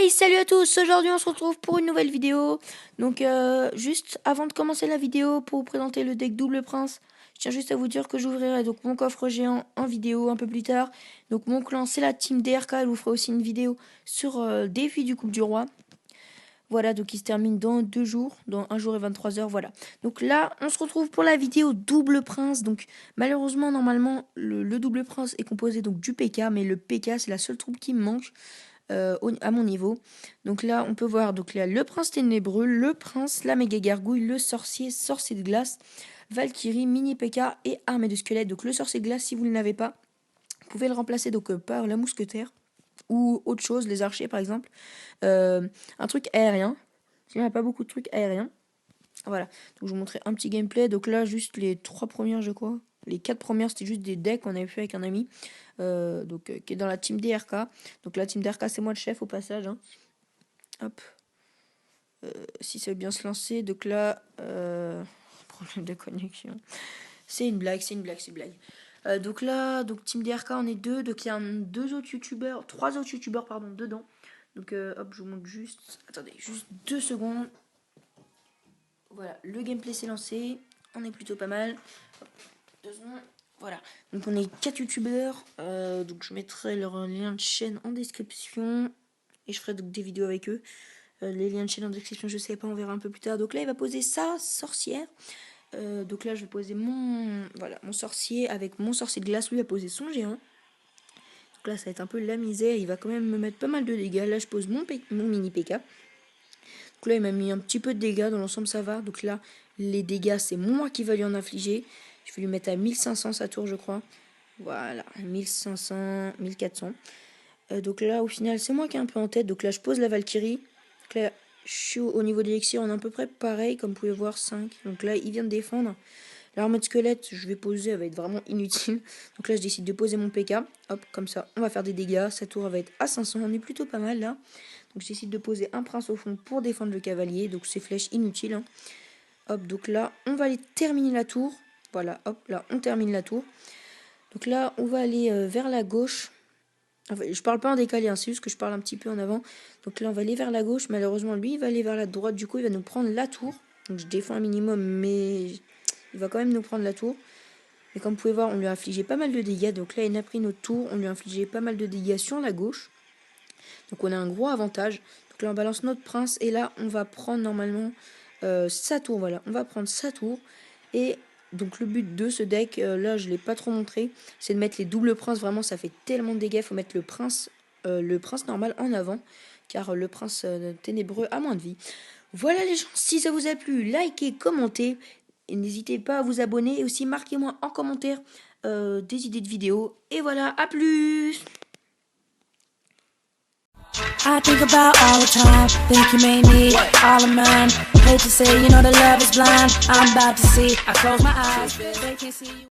Hey, salut à tous, aujourd'hui on se retrouve pour une nouvelle vidéo. Donc juste avant de commencer la vidéo, pour vous présenter le deck Double Prince, je tiens juste à vous dire que j'ouvrirai donc mon coffre géant en vidéo un peu plus tard. Donc mon clan c'est la team DRK, elle vous fera aussi une vidéo sur défi du Coupe du Roi. Voilà, donc il se termine dans 2 jours, dans 1 jour et 23 heures, voilà. Donc là, on se retrouve pour la vidéo Double Prince. Donc malheureusement, normalement, le Double Prince est composé donc du PK, mais le PK c'est la seule troupe qui me manque. À mon niveau. Donc là, on peut voir donc là, le prince ténébreux, le prince, la méga gargouille, le sorcier, sorcier de glace, Valkyrie, mini PK et armée de squelettes. Donc le sorcier de glace, si vous ne l'avez pas, vous pouvez le remplacer donc par la mousquetaire ou autre chose, les archers par exemple. Un truc aérien. Il n'y a pas beaucoup de trucs aériens. Voilà. Donc je vous montrer un petit gameplay. Donc là, juste les 3 premières, je crois. Les 4 premières, c'était juste des decks qu'on avait fait avec un ami. Qui est dans la team DRK. Donc la team DRK, c'est moi le chef au passage. Hein. Hop. Si ça veut bien se lancer. Donc là, problème de connexion. C'est une blague, c'est une blague, c'est une blague. Donc là, donc team DRK, on est 2. Donc il y a 2 autres youtubeurs, 3 autres youtubeurs, pardon, dedans. Donc hop, je vous montre juste. Attendez, juste 2 secondes. Voilà, le gameplay s'est lancé. On est plutôt pas mal. Hop, 2 secondes. Voilà, donc on est 4 youtubeurs, donc je mettrai leur lien de chaîne en description, et je ferai donc des vidéos avec eux. Les liens de chaîne en description, je sais pas, on verra un peu plus tard. Donc là, il va poser sa sorcière. Donc là, je vais poser mon sorcier avec mon sorcier de glace. Lui, il va poser son géant. Donc là, ça va être un peu la misère. Il va quand même me mettre pas mal de dégâts. Là, je pose mon mini PK. Donc là, il m'a mis un petit peu de dégâts. Dans l'ensemble, ça va. Donc là, les dégâts, c'est moi qui va lui en infliger. Je vais lui mettre à 1500 sa tour, je crois. Voilà, 1500, 1400. Donc là, au final, c'est moi qui est un peu en tête. Donc là, je pose la Valkyrie. Donc là, je suis au niveau d'élixir, on est à peu près pareil, comme vous pouvez voir, 5. Donc là, il vient de défendre. L'armée de squelette, je vais poser, elle va être vraiment inutile. Donc là, je décide de poser mon PK. Hop, comme ça, on va faire des dégâts. Sa tour, elle va être à 500. On est plutôt pas mal, là. Donc je décide de poser un prince au fond pour défendre le cavalier. Donc ces flèches inutiles. Hein. Hop, donc là, on va aller terminer la tour. Voilà, hop, là, on termine la tour. Donc là, on va aller vers la gauche. Enfin, je parle pas en décalé, hein, c'est juste que je parle un petit peu en avant. Donc là, on va aller vers la gauche. Malheureusement, lui, il va aller vers la droite. Du coup, il va nous prendre la tour. Donc je défends un minimum, mais il va quand même nous prendre la tour. Et comme vous pouvez voir, on lui a infligé pas mal de dégâts. Donc là, il a pris notre tour. On lui a infligé pas mal de dégâts sur la gauche. Donc on a un gros avantage. Donc là, on balance notre prince. Et là, on va prendre normalement sa tour. Voilà, on va prendre sa tour. Et donc le but de ce deck, là je ne l'ai pas trop montré, c'est de mettre les doubles princes. Vraiment, ça fait tellement de dégâts. Il faut mettre le prince normal en avant, car le prince ténébreux a moins de vie. Voilà les gens, si ça vous a plu, likez, commentez. Et n'hésitez pas à vous abonner. Et aussi marquez-moi en commentaire des idées de vidéos. Et voilà, à plus. I think about all the time, think you may need all of mine. Hate to say, you know the love is blind. I'm about to see, I close my eyes, they can't see you.